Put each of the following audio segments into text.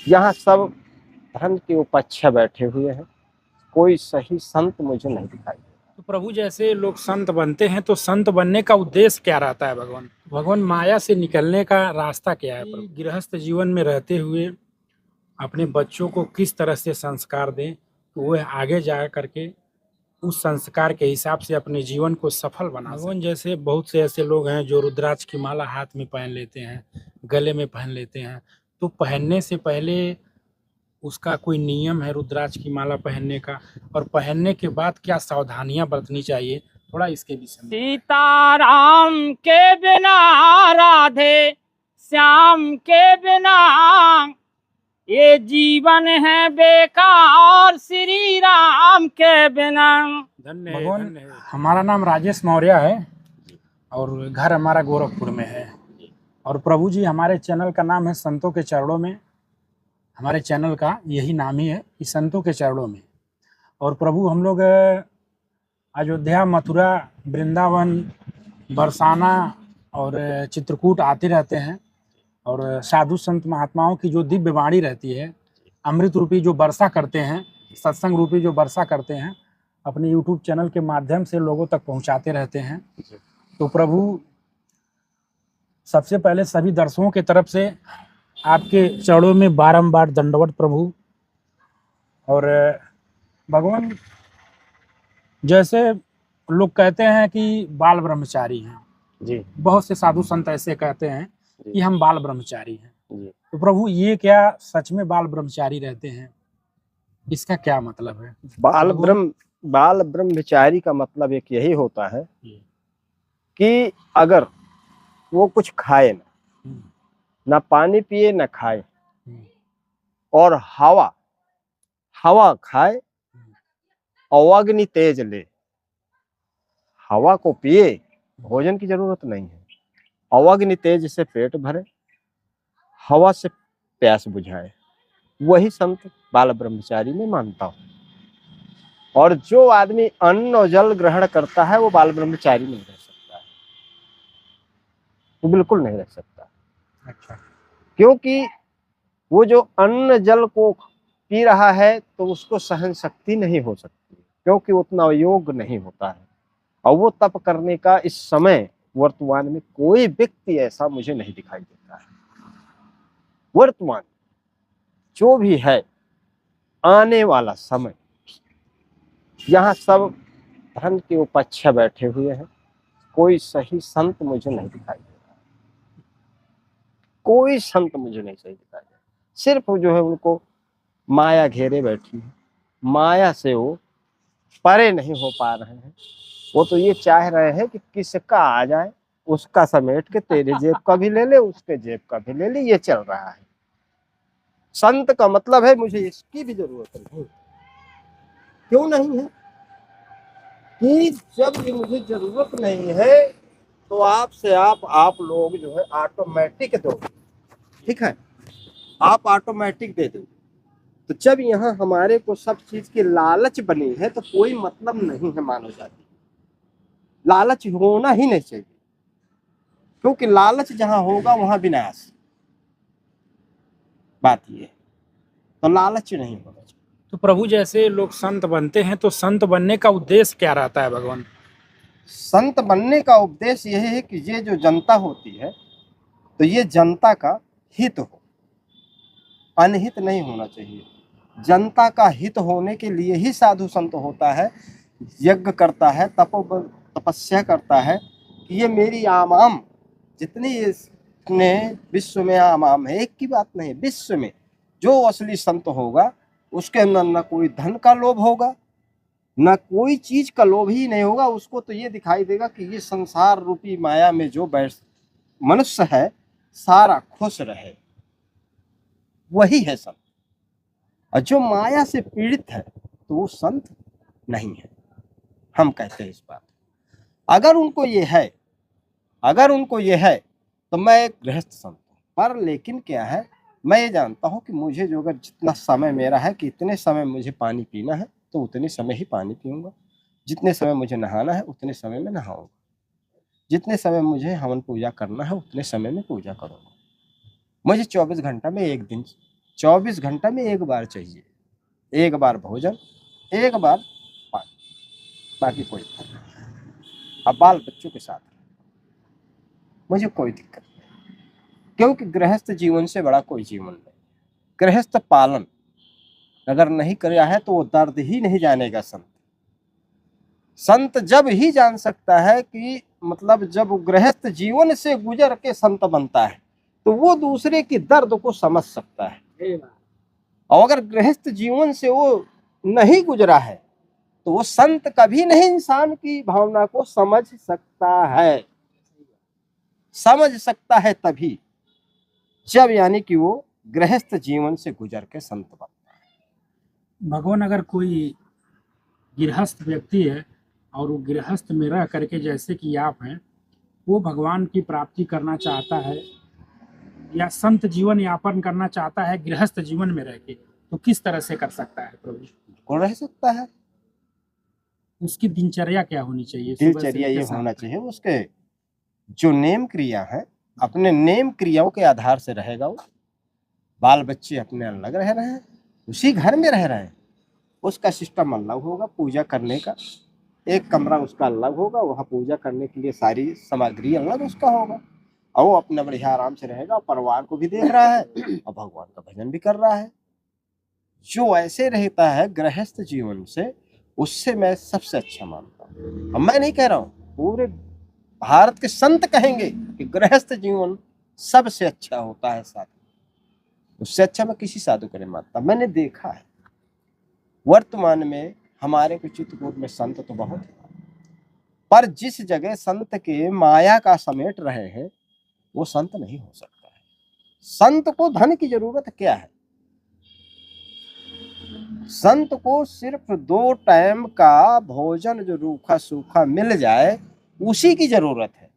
यहाँ सब धन के उपाध्याय बैठे हुए हैं, कोई सही संत मुझे नहीं दिखाई दे। तो प्रभु जैसे लोग संत बनते हैं तो संत बनने का उद्देश्य क्या रहता है भगवान? भगवान माया से निकलने का रास्ता क्या है प्रभु? गृहस्थ जीवन में रहते हुए अपने बच्चों को किस तरह से संस्कार दें तो वो आगे जा करके उस संस्कार के हिसाब से अपने जीवन को सफल बना सकें। भगवान जैसे बहुत से ऐसे लोग हैं जो रुद्राक्ष की माला हाथ में पहन लेते हैं, गले में पहन लेते हैं, तो पहनने से पहले उसका कोई नियम है रुद्राक्ष की माला पहनने का, और पहनने के बाद क्या सावधानियां बरतनी चाहिए, थोड़ा इसके विषय में। सीताराम के बिना राधे श्याम के बिना ये जीवन है बेकार, श्री राम के बिना। धन्य भगवान। हमारा नाम राजेश मौर्य है और घर हमारा गोरखपुर में है, और प्रभु जी हमारे चैनल का नाम है संतों के चरणों में। हमारे चैनल का यही नाम ही है कि संतों के चरणों में। और प्रभु हम लोग अयोध्या, मथुरा, वृंदावन, बरसाना और चित्रकूट आते रहते हैं, और साधु संत महात्माओं की जो दिव्य वाणी रहती है, अमृत रूपी जो वर्षा करते हैं, सत्संग रूपी जो वर्षा करते हैं, अपने YouTube चैनल के माध्यम से लोगों तक पहुंचाते रहते हैं। तो प्रभु सबसे पहले सभी दर्शकों की तरफ से आपके चरणों में बारंबार दंडवत प्रभु। और भगवान जैसे लोग कहते हैं कि बाल ब्रह्मचारी हैं जी, बहुत से साधु संत ऐसे कहते हैं कि हम बाल ब्रह्मचारी हैं जी। तो प्रभु ये क्या सच में बाल ब्रह्मचारी रहते हैं? इसका क्या मतलब है? बाल ब्रह्मचारी का मतलब एक यही होता है जी। कि अगर वो कुछ खाए ना पानी पिए ना खाए, और हवा खाए और अग्नि तेज ले, हवा को पिए, भोजन की जरूरत नहीं है, और अग्नि तेज से पेट भरे, हवा से प्यास बुझाए, वही संत बाल ब्रह्मचारी में मानता हूं। और जो आदमी अन्न और जल ग्रहण करता है वो बाल ब्रह्मचारी नहीं रह सकता है, वो बिल्कुल नहीं रह सकता। अच्छा। क्योंकि वो जो अन्न जल को पी रहा है तो उसको सहन शक्ति नहीं हो सकती, क्योंकि उतना योग नहीं होता है, और वो तप करने का इस समय वर्तमान में कोई व्यक्ति ऐसा मुझे नहीं दिखाई देता है। वर्तमान जो भी है, आने वाला समय, यहाँ सब धन के उपाध्याय बैठे हुए हैं, कोई सही संत मुझे नहीं दिखाई दे रहा, कोई संत मुझे नहीं सही दिखाई दे रहा। सिर्फ जो है उनको माया घेरे बैठी है, माया से वो परे नहीं हो पा रहे हैं। वो तो ये चाह रहे हैं कि किसका आ जाए, उसका समेट के तेरे जेब का भी ले ले, उसके जेब का भी ले ले, ये चल रहा है। संत का मतलब है मुझे इसकी भी जरूरत नहीं। क्यों नहीं है? कि जब ये मुझे जरूरत नहीं है तो आपसे आप लोग जो है ऑटोमेटिक दो, ठीक है, आप ऑटोमेटिक दे दो। तो जब यहाँ हमारे को सब चीज की लालच बनी है तो कोई मतलब नहीं है मानव जाति, लालच होना ही नहीं चाहिए, क्योंकि लालच जहां होगा वहां विनाश। बात ये है, तो लालच नहीं होना चाहिए। तो प्रभु जैसे लोग संत बनते हैं तो संत बनने का उद्देश्य क्या रहता है भगवान? संत बनने का उद्देश्य यह है कि ये जो जनता होती है तो ये जनता का हित हो, अनहित नहीं होना चाहिए। जनता का हित होने के लिए ही साधु संत होता है, यज्ञ करता है, तपस्या करता है कि ये मेरी आमाम जितनी इसने विश्व में आमाम है, एक की बात नहीं, विश्व में जो असली संत होगा उसके अंदर न कोई धन का लोभ होगा, न कोई चीज का लोभ ही नहीं होगा। उसको तो ये दिखाई देगा कि ये संसार रूपी माया में जो मनुष्य है सारा खुश रहे, वही है संत। और जो माया से पीड़ित है तो वो संत नहीं है, हम कहते हैं इस बात। अगर उनको ये है तो मैं एक गृहस्थ संत हूँ, पर लेकिन क्या है, मैं ये जानता हूँ कि मुझे जो अगर जितना समय मेरा है कि इतने समय मुझे पानी पीना है तो उतने समय ही पानी पीऊंगा, जितने समय मुझे नहाना है उतने समय में नहाऊंगा, जितने समय मुझे हवन पूजा करना है उतने समय में पूजा करूंगा। मुझे 24 घंटा में एक दिन 24 घंटा में एक बार चाहिए, एक बार भोजन, एक बार पानी, बाकी कोई फर्क नहीं। अब बाल बच्चों के साथ मुझे कोई दिक्कत नहीं, क्योंकि गृहस्थ जीवन से बड़ा कोई जीवन नहीं। गृहस्थ पालन अगर नहीं किया है तो वो दर्द ही नहीं जानेगा संत। संत जब ही जान सकता है कि मतलब जब गृहस्थ जीवन से गुजर के संत बनता है तो वो दूसरे के दर्द को समझ सकता है। और अगर गृहस्थ जीवन से वो नहीं गुजरा है तो वो संत कभी नहीं इंसान की भावना को समझ सकता है। समझ सकता है तभी जब यानी कि वो गृहस्थ जीवन से गुजर के संत बनता है। भगवान, अगर कोई गृहस्थ व्यक्ति है और वो गृहस्थ में रह करके जैसे कि आप हैं, वो भगवान की प्राप्ति करना चाहता है या संत जीवन यापन करना चाहता है गृहस्थ जीवन में रह के, तो किस तरह से कर सकता है प्रभु? कौन रह सकता है? उसकी दिनचर्या क्या होनी चाहिए? सुबह से दिनचर्या लेके ये शाम होना तक। चाहिए उसके जो नेम क्रिया है, अपने नेम क्रियाओं के आधार से रहेगा वो। बाल बच्चे अपने अलग रह रहे हैं, उसी घर में रह रहे हैं, उसका सिस्टम अलग होगा पूजा करने का, एक कमरा उसका अलग होगा, वहाँ पूजा करने के लिए सारी सामग्री अलग उसका होगा, और वो अपना बढ़िया आराम से रहेगा, परिवार को भी देख रहा है और भगवान का भजन भी कर रहा है। जो ऐसे रहता है गृहस्थ जीवन से, उससे मैं सबसे अच्छा मानता हूँ। अब मैं नहीं कह रहा हूँ, पूरे भारत के संत कहेंगे कि गृहस्थ जीवन सबसे अच्छा होता है साधु, उससे अच्छा मैं किसी साधु को नहीं मानता। मैंने देखा है वर्तमान में हमारे को चित्रकूट में संत तो बहुत है, पर जिस जगह संत के माया का समेट रहे हैं वो संत नहीं हो सकता है। संत को धन की जरूरत क्या है? संत को सिर्फ 2 टाइम का भोजन जो रूखा सूखा मिल जाए उसी की जरूरत है,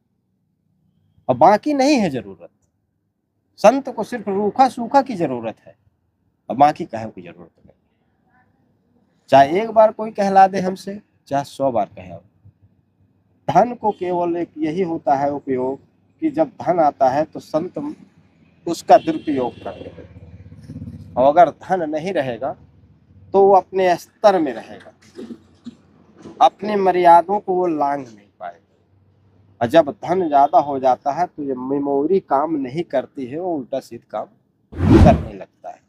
और बाकी नहीं है जरूरत। संत को सिर्फ रूखा सूखा की जरूरत है और बाकी कहे की जरूरत नहीं। चाहे एक बार कोई कहला दे हमसे, चाहे 100 बार कहे। धन को केवल एक यही होता है उपयोग कि जब धन आता है तो संत उसका दुरुपयोग करते हैं, और अगर धन नहीं रहेगा तो वो अपने स्तर में रहेगा, अपनी मर्यादों को वो लांघ नहीं पाएगा। और जब धन ज्यादा हो जाता है तो ये मेमोरी काम नहीं करती है, वो उल्टा सीधा काम करने लगता है।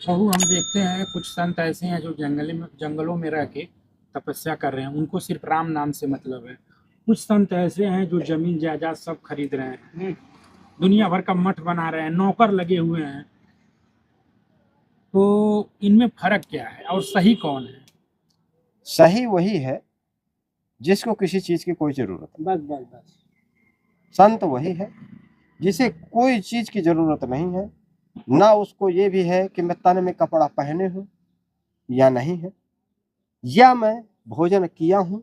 प्रभु, हम देखते हैं कुछ संत ऐसे हैं जो जंगलों में रह के तपस्या कर रहे हैं, उनको सिर्फ राम नाम से मतलब है। कुछ संत ऐसे हैं जो जमीन जायदाद सब खरीद रहे हैं, दुनिया भर का मठ बना रहे हैं, नौकर लगे हुए हैं। तो इनमें फर्क क्या है और सही कौन है? सही वही है जिसको किसी चीज की कोई जरूरत नहीं। बस संत वही है जिसे कोई चीज की जरूरत नहीं है, ना उसको ये भी है कि मैं तन में कपड़ा पहने हूं या नहीं है, या मैं भोजन किया हूं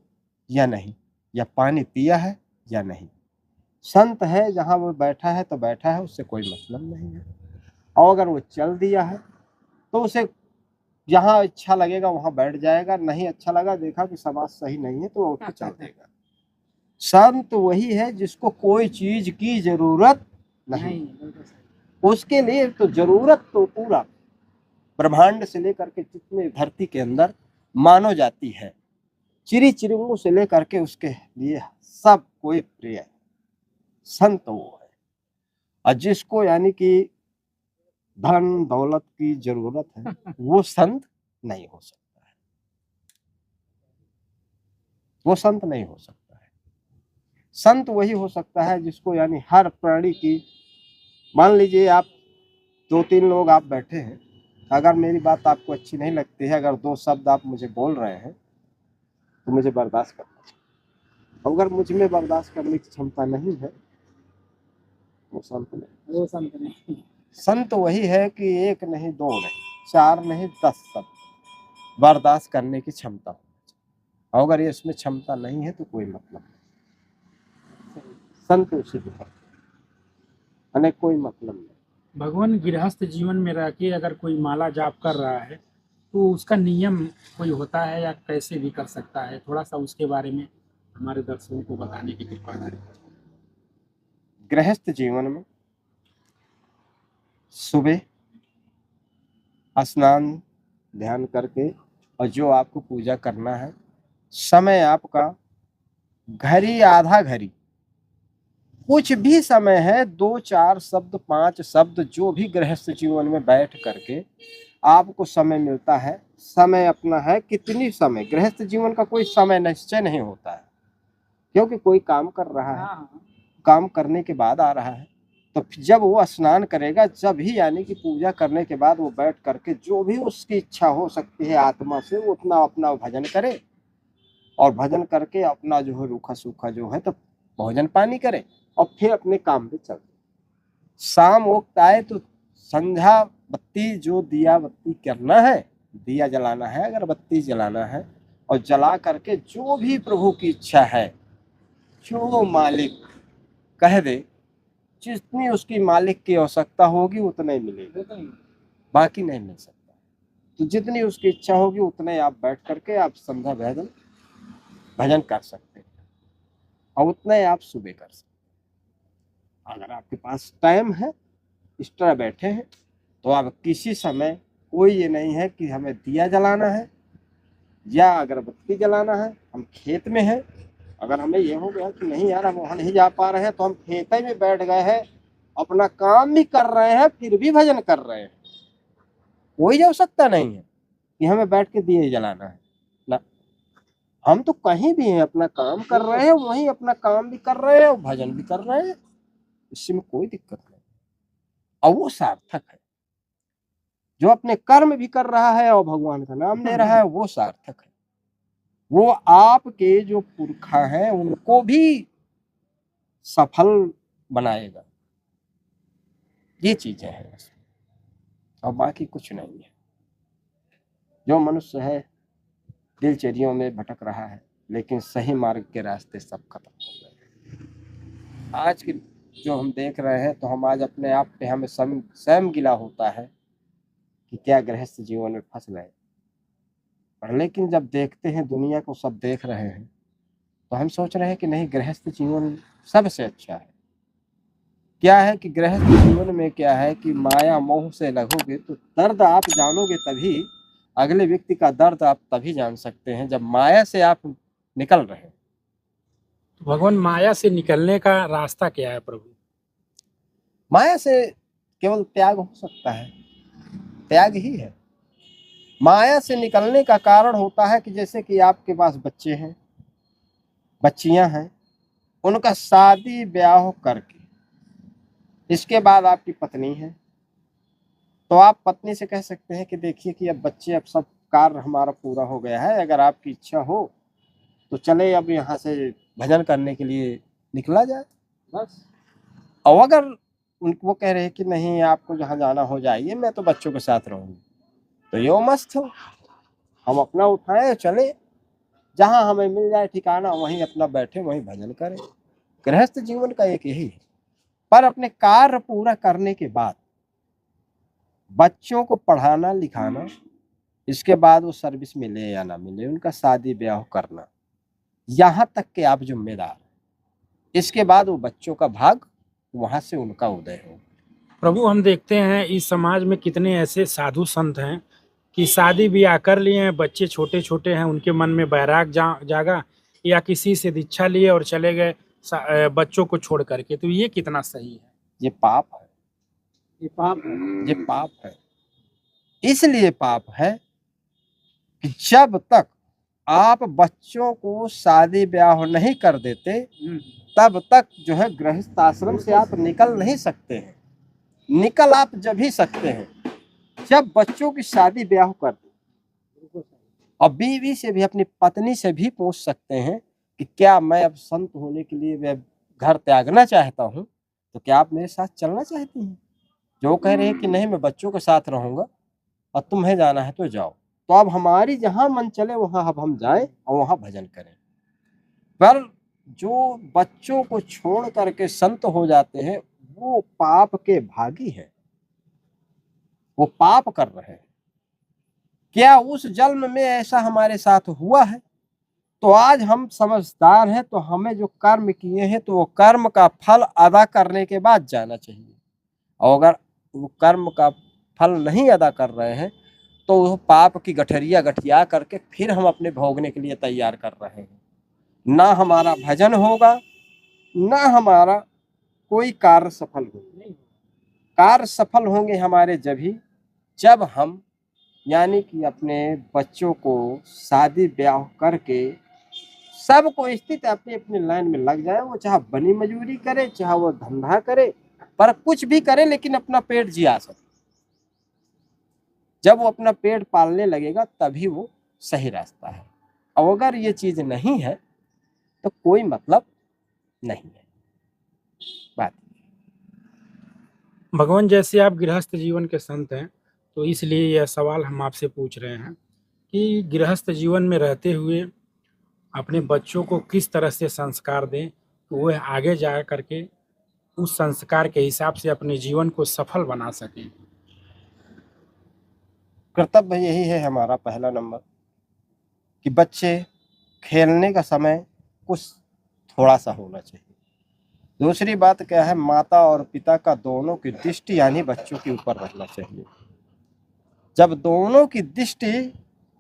या नहीं, या पानी पिया है या नहीं। संत है जहां वो बैठा है तो बैठा है, उससे कोई मतलब नहीं है। और अगर वो चल दिया है तो उसे जहां अच्छा लगेगा वहां बैठ जाएगा, नहीं अच्छा लगा, देखा कि समाज सही नहीं है तो वो उठ के चल देगा। संत वही है जिसको कोई चीज की जरूरत नहीं, उसके लिए तो जरूरत तो पूरा ब्रह्मांड से लेकर के जितने धरती के अंदर मानो जाती है, चिड़ी चिड़ियों से लेकर के उसके लिए सब कोई प्रिय है। संत वो है, और जिसको यानी कि धन दौलत की जरूरत है वो संत नहीं हो सकता है, वो संत नहीं हो सकता है। संत वही हो सकता है जिसको यानी हर प्राणी की, मान लीजिए आप 2-3 लोग आप बैठे हैं, अगर मेरी बात आपको अच्छी नहीं लगती है, अगर 2 शब्द आप मुझे बोल रहे हैं तो मुझे बर्दाश्त करना चाहिए। अगर मुझ में बर्दाश्त करने की क्षमता नहीं है वो संत नहीं। वो संत नहीं। संत वही है कि 1 नहीं 2 नहीं 4 नहीं 10 शब्द बर्दाश्त करने की क्षमता हो, और अगर ये इसमें क्षमता नहीं है तो कोई मतलब नहीं। संत उसी को अनेक कोई मतलब नहीं। भगवान, गृहस्थ जीवन में रह के अगर कोई माला जाप कर रहा है तो उसका नियम कोई होता है या कैसे भी कर सकता है? थोड़ा सा उसके बारे में हमारे दर्शकों को बताने की कृपा करें। गृहस्थ जीवन में सुबह स्नान ध्यान करके और जो आपको पूजा करना है, समय आपका घड़ी आधा घड़ी, कुछ भी समय है, 2-4 शब्द 5 शब्द जो भी गृहस्थ जीवन में बैठ करके आपको समय मिलता है, समय अपना है कितनी समय, गृहस्थ जीवन का कोई समय निश्चय नहीं होता है, क्योंकि कोई काम कर रहा है, काम करने के बाद आ रहा है, तो जब वो स्नान करेगा, जब ही यानी कि पूजा करने के बाद वो बैठ करके जो भी उसकी इच्छा हो सकती है आत्मा से, वो उतना अपना भजन करे और भजन करके अपना जो है रूखा सूखा जो है तो भोजन पानी करे और फिर अपने काम पे चल। शाम वक्त आए तो संध्या बत्ती जो दिया बत्ती करना है, दिया जलाना है, अगरबत्ती जलाना है और जला करके जो भी प्रभु की इच्छा है, जो मालिक कह दे, जितनी उसकी मालिक की आवश्यकता होगी उतना ही मिलेगा, बाकी नहीं मिल सकता। तो जितनी उसकी इच्छा होगी उतने आप बैठ करके आप संध्या भजन कर सकते हैं और उतना ही आप सुबह कर सकते हैं। अगर आपके पास टाइम है, इस तरह बैठे हैं, तो आप किसी समय, कोई ये नहीं है कि हमें दिया जलाना है या अगरबत्ती जलाना है, हम खेत में हैं, अगर हमें ये हो गया कि नहीं यार हम वहाँ नहीं जा पा रहे हैं, तो हम खेत में बैठ गए हैं, अपना काम भी कर रहे हैं, फिर भी भजन कर रहे हैं, कोई आवश्यकता नहीं है कि हमें बैठ के दिए जलाना है ना, हम तो कहीं भी हैं, अपना काम कर रहे हैं, वहीं अपना काम भी कर रहे हैं और भजन भी कर रहे हैं, इसमें कोई दिक्कत नहीं। और वो सार्थक है, जो अपने कर्म भी कर रहा है और भगवान का नाम ले रहा है, वो सार्थक है। वो आपके जो पुरखा हैं उनको भी सफल बनाएगा। ये चीजें हैं और बाकी कुछ नहीं है। जो मनुष्य है दिलचर्यों में भटक रहा है, लेकिन सही मार्ग के रास्ते सब खत्म हो गए। आज की जो हम देख रहे हैं, तो हम आज अपने आप पे हमें स्वयं गिला होता है कि क्या गृहस्थ जीवन में फंस गए। पर लेकिन जब देखते हैं दुनिया को सब देख रहे हैं, तो हम सोच रहे हैं कि नहीं, गृहस्थ जीवन सबसे अच्छा है। क्या है कि गृहस्थ जीवन में क्या है कि माया मोह से लगोगे तो दर्द आप जानोगे, तभी अगले व्यक्ति का दर्द आप तभी जान सकते हैं जब माया से आप निकल रहे हैं। भगवान, माया से निकलने का रास्ता क्या है प्रभु? माया से केवल त्याग हो सकता है, त्याग ही है। माया से निकलने का कारण होता है कि जैसे कि आपके पास बच्चे हैं, बच्चियां हैं, उनका शादी ब्याह करके इसके बाद आपकी पत्नी है, तो आप पत्नी से कह सकते हैं कि देखिए कि अब बच्चे, अब सब कार्य हमारा पूरा हो गया है, अगर आपकी इच्छा हो तो चले अब यहाँ से भजन करने के लिए निकला जाए बस। और अगर वो कह रहे हैं कि नहीं, आपको जहाँ जाना हो जाइए, मैं तो बच्चों के साथ रहूँगी, तो यो मस्त हो, हम अपना उठाएं चले, जहाँ हमें मिल जाए ठिकाना वहीं अपना बैठे, वहीं भजन करें। गृहस्थ जीवन का एक यही है। पर अपने कार्य पूरा करने के बाद बच्चों को पढ़ाना लिखाना, इसके बाद वो सर्विस मिले या ना मिले, उनका शादी ब्याह करना, यहाँ तक के आप जिम्मेदार, इसके बाद वो बच्चों का भाग, वहां से उनका उदय हो। प्रभु, हम देखते हैं इस समाज में कितने ऐसे साधु संत हैं कि शादी ब्याह कर लिए हैं, बच्चे छोटे छोटे हैं, उनके मन में बैराग जागा या किसी से दीक्षा लिए और चले गए बच्चों को छोड़ करके, तो ये कितना सही है? ये पाप है, ये पाप है, ये पाप है। इसलिए पाप है कि जब तक आप बच्चों को शादी ब्याह नहीं कर देते, तब तक जो है गृहस्थ आश्रम से आप निकल नहीं सकते हैं। निकल आप जब ही सकते हैं जब बच्चों की शादी ब्याह कर दे। और बीवी से भी, अपनी पत्नी से भी पूछ सकते हैं कि क्या मैं अब संत होने के लिए मैं घर त्यागना चाहता हूँ, तो क्या आप मेरे साथ चलना चाहती हैं? जो कह रहे हैं कि नहीं, मैं बच्चों के साथ रहूंगा और तुम्हें जाना है तो जाओ, तो अब हमारी जहां मन चले वहां अब हम जाएं और वहां भजन करें। पर जो बच्चों को छोड़ करके संत हो जाते हैं, वो पाप के भागी हैं, वो पाप कर रहे हैं। क्या उस जन्म में ऐसा हमारे साथ हुआ है? तो आज हम समझदार हैं, तो हमें जो कर्म किए हैं तो वो कर्म का फल अदा करने के बाद जाना चाहिए। और अगर वो कर्म का फल नहीं अदा कर रहे हैं तो वो पाप की गठरिया गठिया करके फिर हम अपने भोगने के लिए तैयार कर रहे हैं। ना हमारा भजन होगा, ना हमारा कोई कार्य सफल होगा। कार्य सफल होंगे हमारे जब हम यानी कि अपने बच्चों को शादी ब्याह करके सबको स्थित अपने अपने लाइन में लग जाए। वो चाहे बनी मजूरी करे, चाहे वो धंधा करे, पर कुछ भी करे लेकिन अपना पेट जिया सके। जब वो अपना पेट पालने लगेगा तभी वो सही रास्ता है। और अगर ये चीज नहीं है तो कोई मतलब नहीं है। बात भगवान, जैसे आप गृहस्थ जीवन के संत हैं, तो इसलिए यह सवाल हम आपसे पूछ रहे हैं कि गृहस्थ जीवन में रहते हुए अपने बच्चों को किस तरह से संस्कार दें तो वह आगे जा करके उस संस्कार के हिसाब से अपने जीवन को सफल बना सकें। कर्तव्य यही है हमारा पहला नंबर कि बच्चे खेलने का समय कुछ थोड़ा सा होना चाहिए। दूसरी बात क्या है, माता और पिता का दोनों की दृष्टि यानी बच्चों के ऊपर रहना चाहिए। जब दोनों की दृष्टि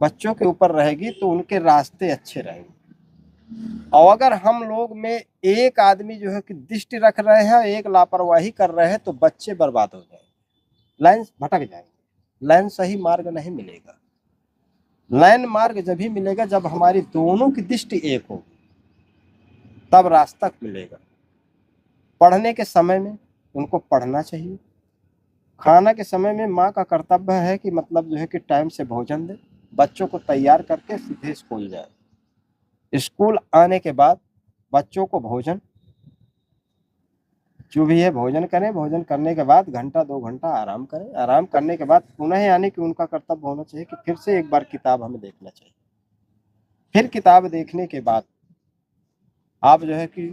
बच्चों के ऊपर रहेगी तो उनके रास्ते अच्छे रहेंगे। और अगर हम लोग में एक आदमी जो है कि दृष्टि रख रहे हैं, एक लापरवाही कर रहे हैं, तो बच्चे बर्बाद हो जाएंगे, लाइन भटक जाएंगे, लाइन सही मार्ग नहीं मिलेगा। लाइन मार्ग जब ही मिलेगा जब हमारी दोनों की दृष्टि एक होगी, तब रास्ता मिलेगा। पढ़ने के समय में उनको पढ़ना चाहिए। खाना के समय में माँ का कर्तव्य है कि मतलब जो है कि टाइम से भोजन दे, बच्चों को तैयार करके सीधे स्कूल जाए। स्कूल आने के बाद बच्चों को भोजन जो भी है भोजन करें। भोजन करने के बाद घंटा 2 घंटा आराम करें। आराम करने के बाद पुनः यानी कि उनका कर्तव्य होना चाहिए कि फिर से एक बार किताब हमें देखना चाहिए। फिर किताब देखने के बाद आप जो है कि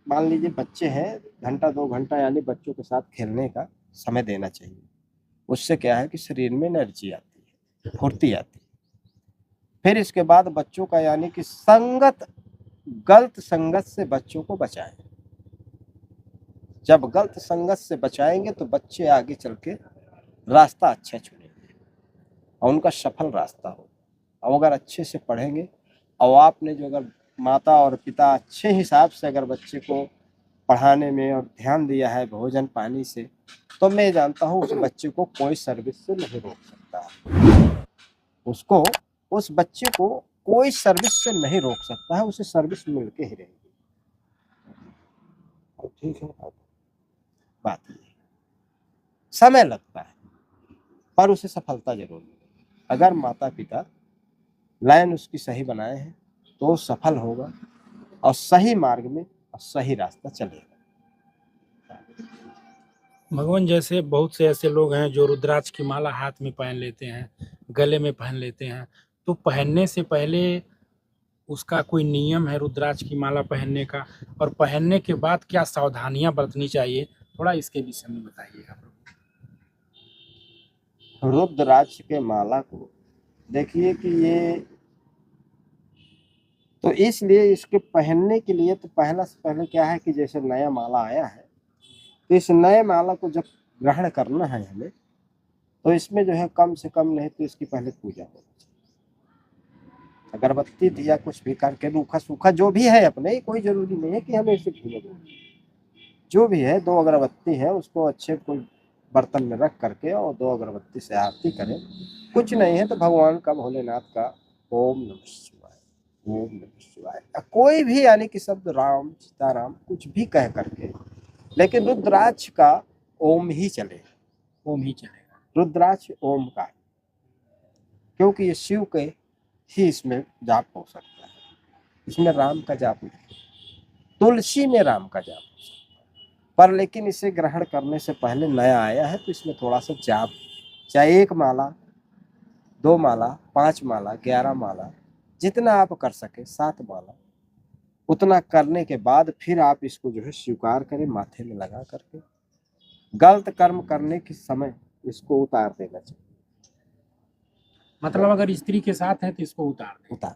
मान लीजिए बच्चे हैं, घंटा 2 घंटा यानी बच्चों के साथ खेलने का समय देना चाहिए। उससे क्या है कि शरीर में एनर्जी आती है, फुर्ती आती है। फिर इसके बाद बच्चों का यानी कि गलत संगत से बच्चों को बचाएं। जब गलत संगत से बचाएंगे तो बच्चे आगे चल के रास्ता अच्छा चुनेंगे और उनका सफल रास्ता हो। और अगर अच्छे से पढ़ेंगे और आपने जो अगर माता और पिता अच्छे हिसाब से अगर बच्चे को पढ़ाने में और ध्यान दिया है भोजन पानी से, तो मैं जानता हूँ उस बच्चे को कोई सर्विस से नहीं रोक सकता। उस बच्चे को कोई सर्विस से नहीं रोक सकता है, उसे सर्विस मिलके ही रहेगी। ठीक है, बात ये समय लगता है पर उसे सफलता जरूर मिलेगी। अगर माता पिता लाइन उसकी सही बनाए हैं तो सफल होगा और सही मार्ग में और सही रास्ता चलेगा। भगवान, जैसे बहुत से ऐसे लोग हैं जो रुद्राक्ष की माला हाथ में पहन लेते हैं, गले में पहन लेते हैं, तो पहनने से पहले उसका कोई नियम है रुद्राक्ष की माला पहनने का, और पहनने के बाद क्या सावधानियां बरतनी चाहिए, थोड़ा इसके विषय में बताइएगा। रुद्राक्ष के माला को देखिए कि ये तो इसलिए इसके पहनने के लिए तो पहला से पहले क्या है कि जैसे नया माला आया है तो इस नए माला को जब ग्रहण करना है हमें, तो इसमें जो है कम से कम नहीं तो इसकी पहले पूजा होनी चाहिए। अगरबत्ती दिया कुछ भी करके रूखा सूखा जो भी है अपने, कोई जरूरी नहीं है कि हमें इसे भूले, जो भी है 2 अगरबत्ती है उसको अच्छे कोई बर्तन में रख करके और 2 अगरबत्ती से आरती करें। कुछ नहीं है तो भगवान का, भोलेनाथ का ओम नमः शिवाय, ओम नमः शिवाय, कोई भी यानी कि शब्द राम सीताराम कुछ भी कह करके, लेकिन रुद्राक्ष का ओम ही चलेगा। ओम ही चलेगा। रुद्राक्ष ओम का है, क्योंकि ये शिव के ही इसमें जाप हो सकता है। इसमें राम का जाप नहीं, तुलसी में राम का जाप हो सकता है, पर लेकिन इसे ग्रहण करने से पहले नया आया है तो इसमें थोड़ा सा जाप, चाहे 1 माला 2 माला 5 माला 11 माला जितना आप कर सके, 7 माला उतना करने के बाद फिर आप इसको जो है स्वीकार करें, माथे में लगा करके गलत कर्म करने के समय इसको उतार देना चाहिए। मतलब अगर स्त्री के साथ है तो इसको उतार दें।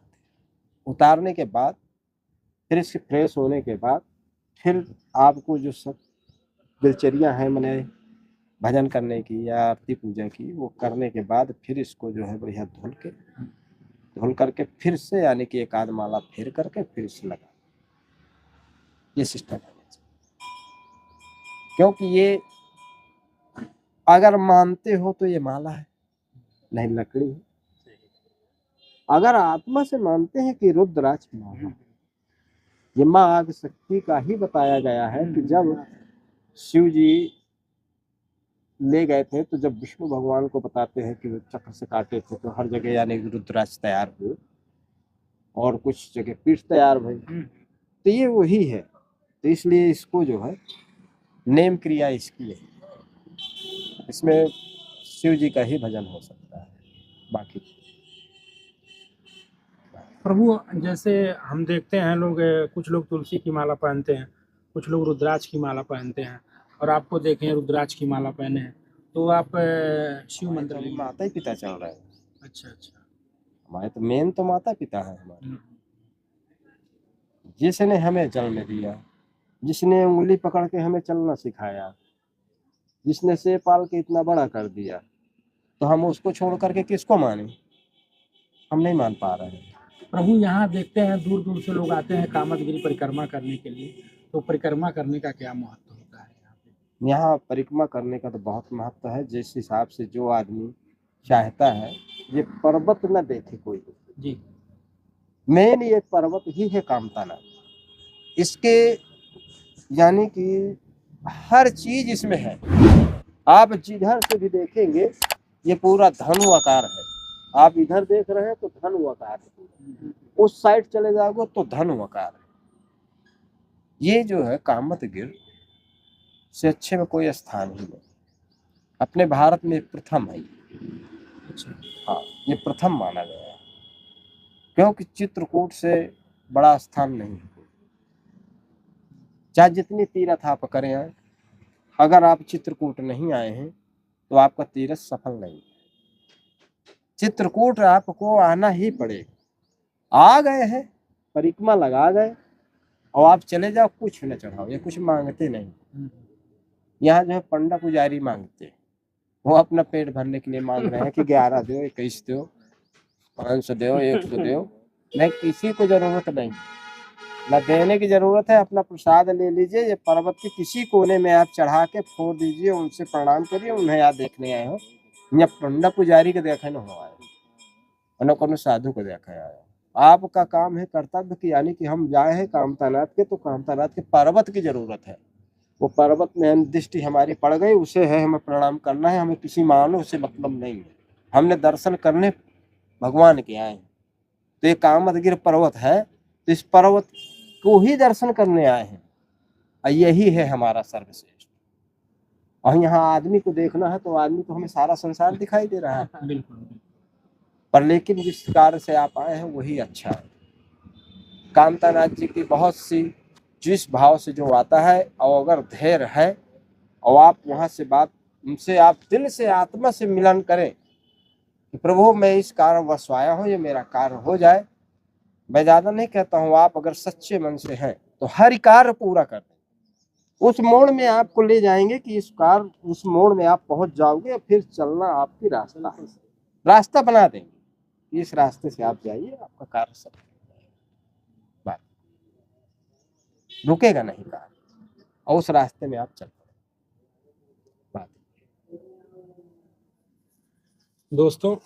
उतारने के बाद फिर इसके फ्रेश होने के बाद फिर आपको जो सब दिनचर्या है, मैंने भजन करने की या आरती पूजा की, वो करने के बाद फिर इसको जो है बढ़िया धुल करके फिर से यानी कि एक आध माला फेर करके फिर से लगा, ये सिस्टम है। क्योंकि ये अगर मानते हो तो ये माला है, नहीं लकड़ी है। अगर आत्मा से मानते हैं कि रुद्राक्ष माला है, ये माँ आग शक्ति का ही बताया गया है कि जब शिव जी ले गए थे तो जब विष्णु भगवान को बताते हैं कि वो चक्र से काटे थे तो हर जगह यानी रुद्राक्ष तैयार हुए और कुछ जगह पीठ तैयार हुई, तो ये वही है। तो इसलिए इसको जो है नेम क्रिया इसकी है, इसमें शिव जी का ही भजन हो सकता है। बाकी प्रभु जैसे हम देखते हैं लोग, कुछ लोग तुलसी की माला पहनते हैं, कुछ लोग रुद्राक्ष की माला पहनते हैं, और आपको देखें रुद्राक्ष की माला पहने हैं, तो आप शिव मंत्र लिए। माता ही पिता चल रहे हैं। अच्छा अच्छा। हमारे तो मेन तो माता पिता है हमारे, जिसने हमें जन्म दिया, जिसने उंगली पकड़ के हमें चलना सिखाया, जिसने से पाल के इतना बड़ा कर दिया, तो हम उसको छोड़ करके किसको माने? हम नहीं मान पा रहे हैं। प्रभु यहाँ देखते हैं दूर दूर से लोग आते हैं कामदगिरी परिक्रमा करने के लिए, तो परिक्रमा करने का क्या महत्व होता है यहाँ पे? यहाँ परिक्रमा करने का तो बहुत महत्व है। जिस हिसाब से जो आदमी चाहता है ये पर्वत न देखे कोई जी। मेन ये पर्वत ही है कामतानाथ। इसके यानी कि हर चीज इसमें है। आप जिधर से भी देखेंगे ये पूरा धनु आकार है। आप इधर देख रहे हैं तो धनु आकार है, उस साइड चले जाओगे तो धनु आकार है। ये जो है कामतगिर से अच्छे में कोई स्थान ही नहीं, अपने भारत में प्रथम है। हाँ, ये प्रथम माना गया है, क्योंकि चित्रकूट से बड़ा स्थान नहीं है। चाहे जितनी तीर्थ आप करें, अगर आप चित्रकूट नहीं आए हैं तो आपका तीर्थ सफल नहीं है। चित्रकूट आपको आना ही पड़ेगा। आ गए हैं, परिक्रमा लगा गए और आप चले जाओ, कुछ न चढ़ाओ, ये कुछ मांगते नहीं। यहाँ जो है पंडा पुजारी मांगते हैं, वो अपना पेट भरने के लिए मांग रहे हैं कि 11 दो, 21 दो, 500 दो, 100 दो। नहीं, किसी को जरूरत नहीं, न देने की जरूरत है। अपना प्रसाद ले लीजिए, ये पर्वत के किसी कोने में आप चढ़ा के फोड़ दीजिए, उनसे प्रणाम करिए। उन्हें याद देखने आए हो या पंडा पुजारी के देखे न हो आए, न कोनो साधु को देखा आए। आपका काम है कर्तव्य की, यानी कि हम जाए हैं कामतानाथ के, तो कामतानाथ के पर्वत की जरूरत है। वो पर्वत में दृष्टि हमारी पड़ गई, उसे है हमें प्रणाम करना है। हमें किसी मानो से मतलब नहीं है, हमने दर्शन करने भगवान के आए हैं। तो ये कामतगिर पर्वत है, तो इस पर्वत को ही दर्शन करने आए हैं, और यही है हमारा सर्वश्रेष्ठ। और यहाँ आदमी को देखना है तो आदमी को हमें सारा संसार दिखाई दे रहा है, बिल्कुल। पर लेकिन जिस कार्य से आप आए हैं वही अच्छा है। कामतानाथ जी की बहुत सी जिस भाव से जो आता है, और अगर धैर्य है और आप वहाँ से बात उनसे आप दिल से आत्मा से मिलन करें कि प्रभु मैं इस कारणवश आया हूँ, ये मेरा कार्य हो जाए। मैं ज़्यादा नहीं कहता हूँ, आप अगर सच्चे मन से हैं तो हर कार्य पूरा कर दें। उस मोड़ में आपको ले जाएंगे कि इस कार्य, उस मोड़ में आप पहुंच जाओगे, फिर चलना आपकी रास्ता बना देंगे। इस रास्ते से आप जाइए, आपका कार्य सब बात रुकेगा नहीं कार्य, और उस रास्ते में आप चल पड़े। बात दोस्तों,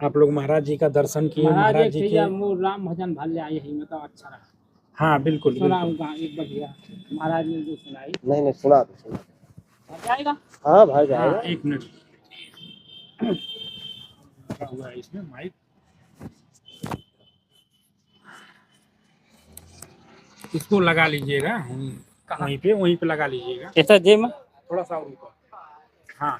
आप लोग महाराज जी का दर्शन किए, महाराज जी के राम भजन भल जाए, यही में तो अच्छा रहा। हाँ बिल्कुल, सुनाऊंगा एक बढ़िया महाराज ने जो सुनाई। नहीं सुना तो सुना भर जाएगा। हाँ भाई जाएगा। हाँ, 1 मिनट हुआ है इसमें माइक, इसको लगा लीजिएगा वहीं पे लगा लीजिएगा, ऐसा जे में थोड़ा सा और ऊपर। हाँ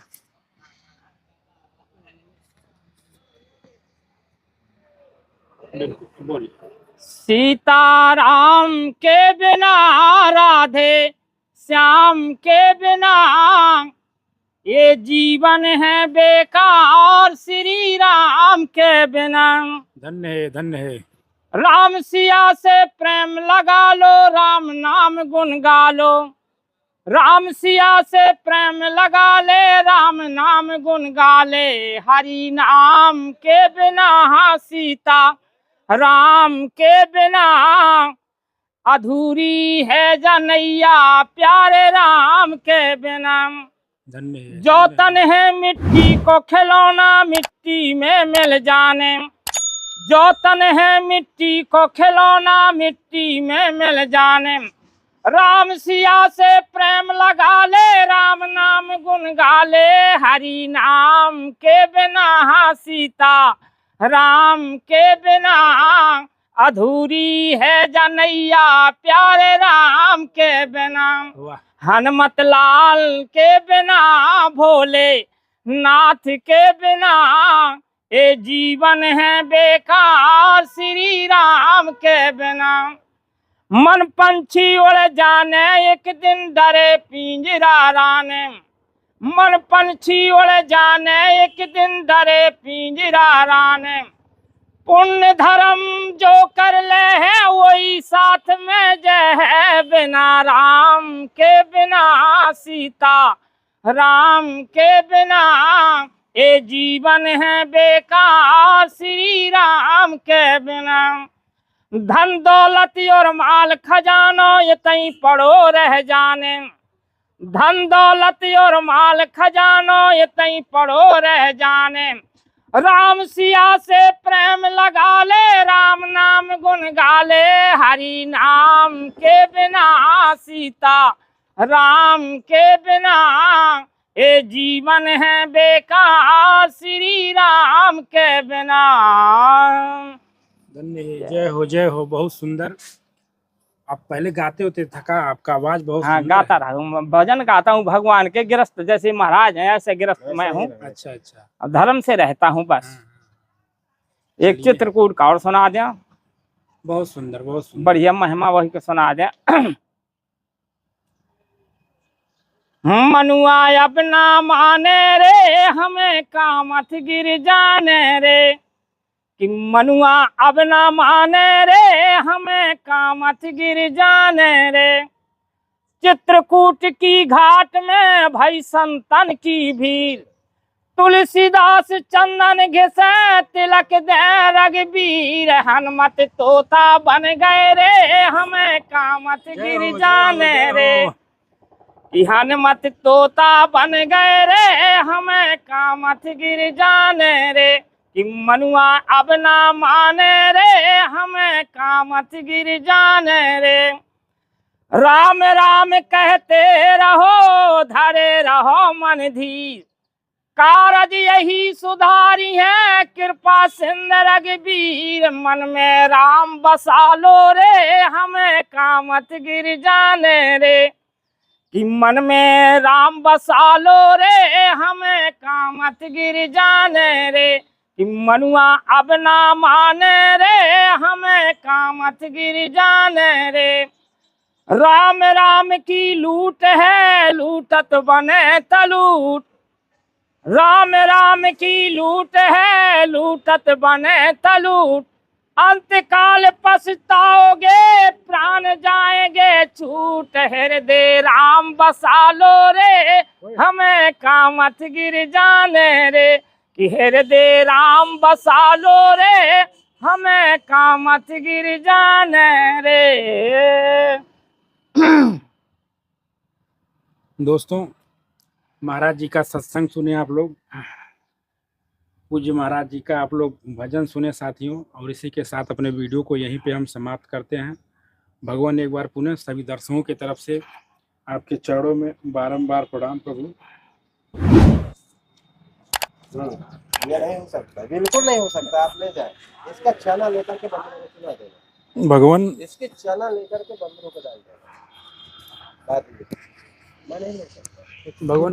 बिल्कुल, बोलिए। सीताराम के बिना, राधे श्याम के बिना ये जीवन है बेकार, श्री राम के बिना। धन्य है, धन्य है। राम सिया से प्रेम लगा लो, राम नाम गुण गा लो। राम सिया से प्रेम लगा ले, राम नाम गुण गा ले, हरि नाम के बिना सीता राम के बिना अधूरी है जनैया, प्यारे राम के बिना। धन्य है, जो तन है मिट्टी को खिलौना, मिट्टी में मिल जाने। जो तन है मिट्टी को खिलौना, मिट्टी में मिल जाने। राम सिया से प्रेम लगा ले, राम नाम गुण गा ले, हरि नाम के बिना सीता राम के बिना अधूरी है जनैया, प्यारे राम के बिना। वाह, हनुमत लाल के बिना, भोले नाथ के बिना ये जीवन है बेकार, श्री राम के बिना। मन पंछी उड़ जाने, एक दिन डरे पिंजरा राने। मन पंछी उड़ जाने, एक दिन डरे पिंजरा राने। पुण्य धर्म जो कर ले है, वही साथ में जय है, बिना राम के बिना सीता राम के बिना ये जीवन है बेकार, श्री राम के बिना। धन दौलत और माल खजानो ये तई पड़ो रह जाने। धन दौलत और माल खजानो ये तई पड़ो रह जाने। राम सिया से प्रेम लगा ले, राम नाम गुण गा ले, हरि नाम के बिना सीता राम के बिना ये जीवन है बेकार, श्री राम के बिना। धन्य है, जय हो, बहुत सुंदर। आप पहले गाते होते, थका आपका आवाज बहुत हाँ, सुंदर गाता है। रहा हूँ, भजन गाता हूँ भगवान के। गृहस्थ जैसे महाराज हैं ऐसे गृहस्थ मैं हूँ। अच्छा अच्छा, अब धर्म से रहता हूँ बस। हाँ, एक चित्रकूट का और सुना दें, बहुत सुंदर, बहुत सुंदर। बढ़िया महिमा वही को सुना दें। मनुआ अब ना माने रे, हमें कामत गिर जाने रे। कि मनुआ अब ना माने रे, हमें कामत गिर जाने रे। चित्रकूट की घाट में भई संतन की भीड़, तुलसीदास चंदन घिसे तिलक दे रघुबीर। हनुमत तोता बन गए रे, हमें कामत गिर जाने रे। कि हनुमत तोता बन गए रे, हमें कामत गिर जाने रे। कि मनुआ अब ना माने रे, हमें कामत गिर जाने रे। राम राम कहते रहो, धरे रहो मन धीर, कारज यही सुधारी है, कृपा सिंध रघुबीर। मन में राम बसा लो रे, हमें कामत गिर जाने रे। कि मन में राम बसा लो रे, हमें कामत गिर जाने रे। कि मनुआ अब ना माने रे, हमें कामत गिर जाने रे। राम राम की लूट है, लूटत बने तलूट। राम राम की लूट है, लूटत बने तलूट। अंतकाल पछताओगे, प्राण जाएंगे छूट। हृदय राम बसा लो रे, हमें कामत गिर जाने रे। कि हृदय राम बसा लो रे, हमें कामत गिर जाने रे। दोस्तों, महाराज जी का सत्संग सुने आप लोग, पूज्य महाराज जी का आप लोग भजन सुने साथियों। और इसी के साथ अपने वीडियो को यहीं पे हम समाप्त करते हैं। भगवान एक बार पुनः सभी दर्शकों की तरफ से आपके चरणों में बारंबार प्रणाम प्रभु। ये नहीं हो सकता, बिल्कुल नहीं हो सकता। आप ले जाए इसका चना लेकर के बंदरों को खिला देना। भगवान इसके चना लेकर के बंदरों को डाल देना। बात ये मैं नहीं ले सकता। भगवान